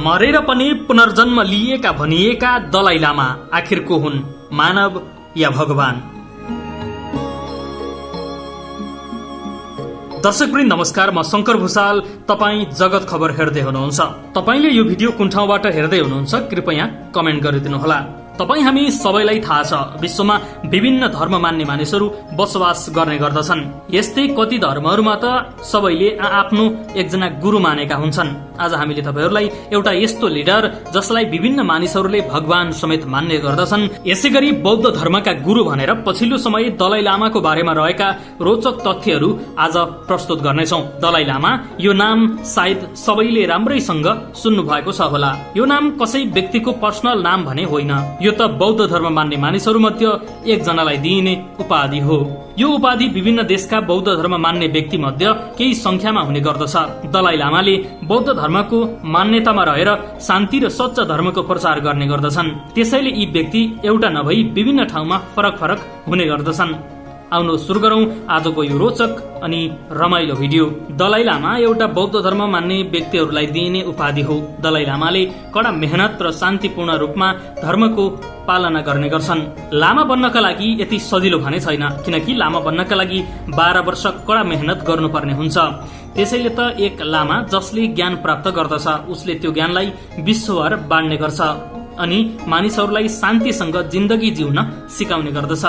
मरेर पनि पुनर्जन्म लिएका भनिएका दलाई लामा आखिर को हुन्, मानव या भगवान? दर्शकवृन्द नमस्कार, म शंकर भूषाल। तपाईँ जगत खबर हेर्दै हुनुहुन्छ। तपाईले यो भिडियो कुन ठाउँबाट हेर्दै हुनुहुन्छ कृपया कमेन्ट गरिदिनुहोला। तपाईँ हामी सबैलाई थाहा छ, विश्वमा विभिन्न धर्म मान्ने मानिसहरू बसोबास गर्ने गर्दछन्। यस्तै कति धर्महरूमा त सबैले आफ्नो एकजना गुरु मानेका हुन्छन्। आज हामीले तपाईहरूलाई एउटा यस्तो लिडर जसलाई विभिन्न मानिसहरूले भगवान समेत मान्ने गर्दछन्, यसै गरी बौद्ध धर्मका गुरु भनेर पछिल्लो समय दलाई लामाको बारेमा रहेका रोचक तथ्यहरू आज प्रस्तुत गर्नेछौं। दलाई लामा यो नाम सायद सबैले राम्रैसँग सुन्नु भएको छ होला। यो नाम कसै व्यक्तिको पर्सनल नाम भने होइन, यो त बौद्ध धर्म मान्ने मानिसहरू मध्ये एकजनालाई दिइने उपाधि हो। यो उपाधि विभिन्न देशका बौद्ध धर्म मान्ने व्यक्ति मध्ये केही संख्यामा हुने गर्दछ। दलाई लामाले बौद्ध धर्मको मान्यतामा रहेर शान्ति र सच्चा धर्मको प्रचार गर्ने गर्दछन्। त्यसैले यी व्यक्ति एउटा नभई विभिन्न ठाउँमा फरक फरक हुने गर्दछन्। आउनु सुरु गरौं आजको यो रोचक अनि रमाइलो भिडियो। दलाई लामा एउटा बौद्ध धर्म मान्ने व्यक्तिहरूलाई दिइने उपाधि हो। दलाई लामाले कडा मेहनत र शान्तिपूर्ण रूपमा धर्मको पालना गर्ने गर्छन्। लामा बन्नका लागि यति सजिलो भने छैन, किनकि लामा बन्नका लागि 12 वर्ष कडा मेहनत गर्नुपर्ने हुन्छ। त्यसैले त एक लामा जसले ज्ञान प्राप्त गर्दछ उसले त्यो ज्ञानलाई विश्वभर बाँड्ने गर्छ अनि मानिसहरूलाई शान्तिसँग जिन्दगी जिउन सिकाउने गर्दछ।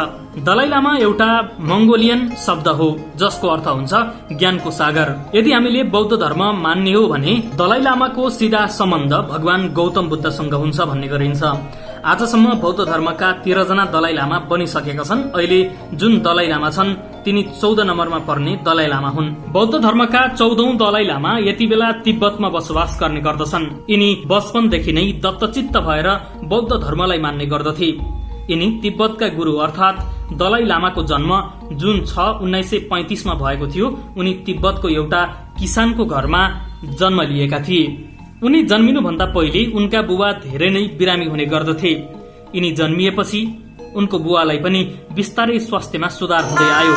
दलाई लामा एउटा मंगोलियन शब्द हो जसको अर्थ हुन्छ ज्ञानको सागर। यदि हामीले बौद्ध धर्म मान्ने हो भने दलाई लामाको सीधा सम्बन्ध भगवान गौतम बुद्धसँग हुन्छ भन्ने गरिन्छ। आजसम्म बौद्ध धर्मका 13 जना दलाई लामा बनिसकेका छन्। अहिले जुन दलाई लामा छन् तिनी 14 नम्बरमा पर्ने दलाई लामा हुन्। बौद्ध धर्मका 14औं दलाई लामा यति बेला तिब्बतमा बसोबास गर्ने गर्दछन्। यिनी बचपनदेखि नै दत्तचित्त भएर बौद्ध धर्मलाई मान्ने गर्दथे। यिनी तिब्बतका गुरु अर्थात दलाई लामाको जन्म जुन 6, 1935 मा भएको थियो। उनी तिब्बतको एउटा किसानको घरमा जन्म लिएका थिए। उनी जन्मिनुभन्दा पहिले उनका बुबा धेरै नै बिरामी हुने गर्दथे। यिनी जन्मिएपछि उनको बुवालाई पनि बिस्तारै स्वास्थ्यमा सुधार हुँदै आयो।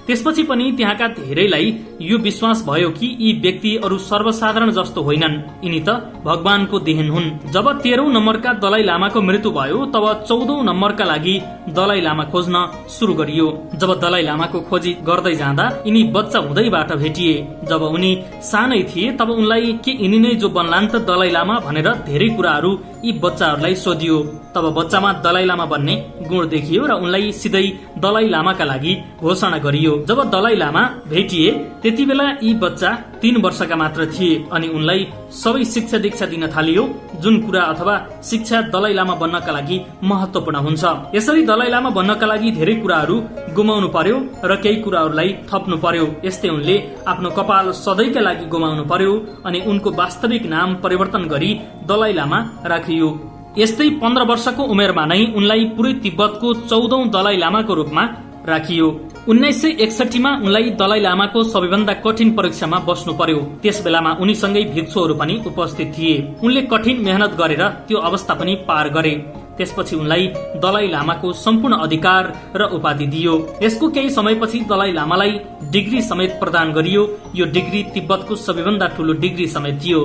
त्यसपछि पनि त्यहाँका धेरैलाई यो विश्वास भयो कि यी व्यक्ति अरू सर्वसाधारण जस्तो होइनन्, यिनी त भगवानको देन हुन्। जब 13औं नम्बरका दलाई लामाको मृत्यु भयो तब 14औं नम्बरका लागि दलाई लामा खोज्न सुरु गरियो। जब दलाई लामाको खोजी गर्दै जाँदा यिनी बच्चा हुँदैबाट भेटिए। जब उनी सानै थिए तब उनलाई के यिनी नै जो बन्लान् त दलाई लामा भनेर धेरै कुराहरू यी बच्चाहरूलाई सोधियो। तब बच्चामा दलाई लामा बन्ने गुण देखियो र उनलाई सिधै दलाई लामाका लागि घोषणा गरियो। जब दलाई लामा भेटिए त्यति बेला यी बच्चा 3 वर्षका मात्र थिए अनि उनलाई सबै शिक्षा दीक्षा दिन थालियो। जुन कुरा अथवा शिक्षा दलाई लामा बन्नका लागि महत्वपूर्ण हुन्छ। यसरी दलाई लामा बन्नका लागि धेरै कुराहरू गुमाउनु पर्यो र केही कुराहरूलाई थप्नु पर्यो। यस्तै उनले आफ्नो कपाल सधैँका लागि गुमाउनु पर्यो अनि उनको वास्तविक नाम परिवर्तन गरी दलाई लामा राखियो। यस्तै 15 वर्षको उमेरमा नै उनलाई पुरै तिब्बतको 14औं दलाई लामाको रूपमा राखियो। 1961 मा उनलाई दलाई लामाको सबैभन्दा कठिन परीक्षामा बस्नु पर्यो। त्यस बेलामा उनीसँगै भिक्षुहरू पनि उपस्थित थिए। उनले कठिन मेहनत गरेर त्यो अवस्था पनि पार गरे। त्यसपछि उनलाई दलाई लामाको सम्पूर्ण अधिकार र उपाधि दियो। यसको केही समयपछि दलाई लामालाई डिग्री समेत प्रदान गरियो। यो डिग्री तिब्बतको सबैभन्दा ठूलो डिग्री समेत थियो।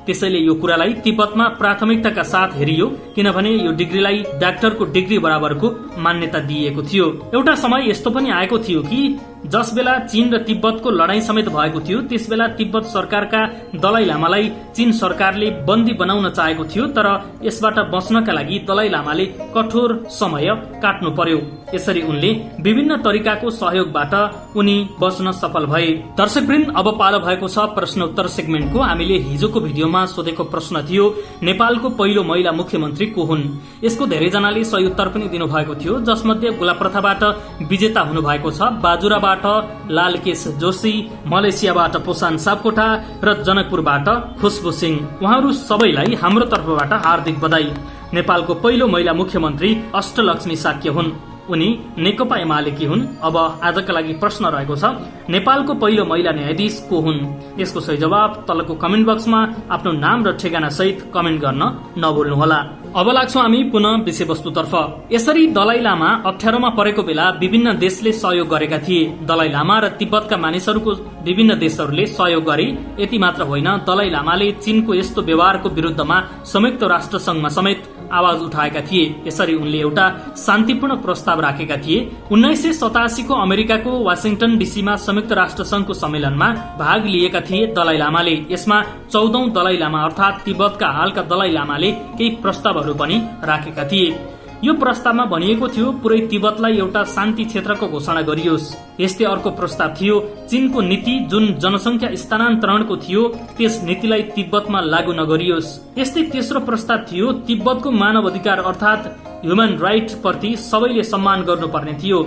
त्यसैले यो कुरालाई तिब्बतमा प्राथमिकताका साथ हेरियो, किनभने यो डिग्रीलाई डाक्टरको डिग्री बराबरको मान्यता दिइएको थियो। एउटा समय यस्तो पनि आएको थियो कि जस बेला चीन र तिब्बतको लडाईँ समेत भएको थियो त्यस बेला तिब्बत सरकारका दलाई लामालाई चीन सरकारले बन्दी बनाउन चाहेको थियो, तर यसबाट बच्नका लागि दलाई लामाले कठोर समय काट्नु पर्यो। यसरी उनले विभिन्न तरिकाको सहयोगबाट उनी बच्न सफल भए। दर्शकवृन्द अब पालो भएको छ प्रश्नोत्तर सेगमेन्टको। हामीले हिजोको भिडियोमा सोधेको प्रश्न थियो नेपालको पहिलो महिला मुख्यमन्त्री को हुन्। यसको धेरैजनाले सही उत्तर पनि दिनुभएको थियो, जसमध्ये गोलाप्रथाबाट विजेता हुनुभएको छ, बाजुराबाट लालकेश जोशी, मलेसियाबाट पोसान सापकोटा र जनकपुरबाट खुशबु सिंह। उहाँहरू सबैलाई हाम्रो तर्फबाट हार्दिक बधाई। नेपालको पहिलो महिला मुख्यमन्त्री अष्टलक्ष्मी साक्य हुन्। उनी नेकपा एमालेकी हुन्। अब आजका लागि प्रश्न रहेको छ, नेपालको पहिलो महिला न्यायाधीश को हुन्? यसको सही जवाब तलको कमेन्ट बक्समा आफ्नो नाम र ठेगाना सहित कमेन्ट गर्न नभुल्नुहोला। अब लाग्छौं हामी पुनः विषयवस्तुतर्फ। यसरी दलाई लामा अप्ठ्यारोमा परेको बेला विभिन्न देशले सहयोग गरेका थिए। दलाई लामा र तिब्बतका मानिसहरूको विभिन्न देशहरूले सहयोग गरे। यति मात्र होइन, दलाई लामाले चीनको यस्तो व्यवहारको विरुद्धमा संयुक्त राष्ट्र संघमा समेत आवाज उठाएका थिए। यसरी उनले एउटा शान्तिपूर्ण प्रस्ताव राखेका थिए। 1987 को अमेरिकाको वाशिंगटन डीसीमा संयुक्त राष्ट्र संघको सम्मेलनमा भाग लिएका थिए दलाई लामाले। यसमा 14औं दलाई लामा अर्थात तिब्बतका हालका दलाई लामाले केही प्रस्तावहरू पनि राखेका थिए। यो प्रस्तावमा भनिएको थियो पुरै तिब्बतलाई एउटा शान्ति क्षेत्रको घोषणा गरियोस्। यस्तै अर्को प्रस्ताव थियो चीनको नीति जुन जनसंख्या स्थानान्तरणको थियो त्यस नीतिलाई तिब्बतमा लागू नगरियोस्। यस्तै तेस्रो प्रस्ताव थियो तिब्बतको मानव अधिकार अर्थात ह्युमन राइट प्रति सबैले सम्मान गर्नुपर्ने थियो।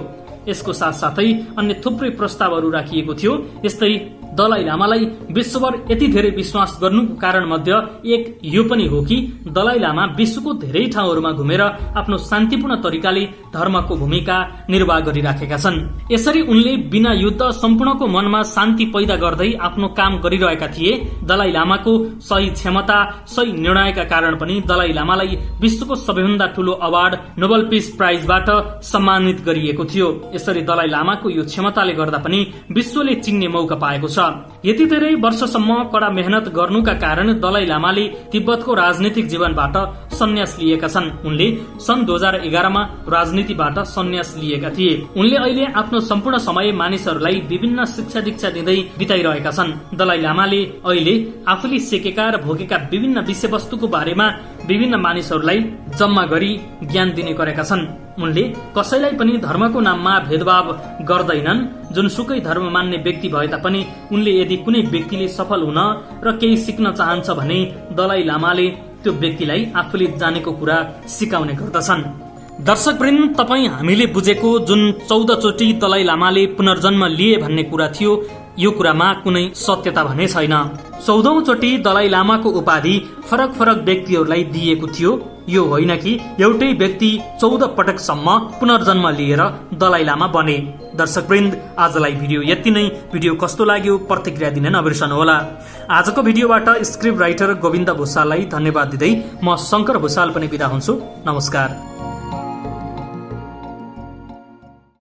यसको साथसाथै अन्य थुप्रै प्रस्तावहरू राखिएको थियो। यस्तै दलाई लामालाई विश्वभर यति धेरै विश्वास गर्नुको कारण मध्ये एक यो पनि हो कि दलाई लामा विश्वको धेरै ठाउँहरूमा घुमेर आफ्नो शान्तिपूर्ण तरिकाले धर्मको भूमिका निर्वाह गरिराखेका छन्। यसरी उनले बिना युद्ध सम्पूर्णको मनमा शान्ति पैदा गर्दै आफ्नो काम गरिरहेका थिए। दलाई लामाको सही क्षमता, सही निर्णयका कारण पनि दलाई लामालाई विश्वको सबैभन्दा ठूलो अवार्ड नोबेल पीस प्राइजबाट सम्मानित गरिएको थियो। यसरी दलाई लामाको यो क्षमताले गर्दा पनि विश्वले चिन्ने मौका पाएको छ। यति धेरै वर्षसम्म कड़ा मेहनत गर्नुका कारण दलाई लामाले तिब्बतको राजनीतिक जीवनबाट सन्यास लिएका छन्। उनले सन् 2011 मा राजनीतिबाट सन्यास लिएका थिए। उनले अहिले आफ्नो सम्पूर्ण समय मानिसहरूलाई विभिन्न शिक्षा दीक्षा दिँदै बिताइरहेका छन्। दलाई लामाले अहिले आफूले सिकेका र भोगेका विभिन्न विषयवस्तुको बारेमा विभिन्न मानिसहरूलाई जम्मा गरी ज्ञान दिने गरेका छन्। उनले कसैलाई पनि धर्मको नाममा भेदभाव गर्दैनन्। जुनसुकै धर्म मान्ने व्यक्ति भए तापनि उनले यदि कुनै व्यक्तिले सफल हुन र केही सिक्न चाहन्छ भने दलाई लामाले त्यो व्यक्तिलाई आफूले जानेको कुरा सिकाउने गर्दछन्। दर्शकवृन्द, तपाई हामीले बुझेको जुन 14 चोटि दलाई लामाले पुनर्जन्म लिए भन्ने कुरा थियो, यो कुरामा कुनै सत्यता भने छैन। 14औं चोटि दलाई लामाको उपाधि फरक फरक व्यक्तिहरूलाई दिएको थियो। यो होइन कि एउटै व्यक्ति 14 पटकसम्म पुनर्जन्म लिएर दलाई लामा बने। दर्शकवृन्द, आजलाई भिडियो यति नै। भिडियो कस्तो लाग्यो प्रतिक्रिया दिन नबिर्सनुहोला। आजको भिडियोबाट स्क्रिप्ट राइटर गोविन्द भुसाललाई धन्यवाद दिँदै म शंकर भुसाल पनि बिदा हुन्छु। नमस्कार।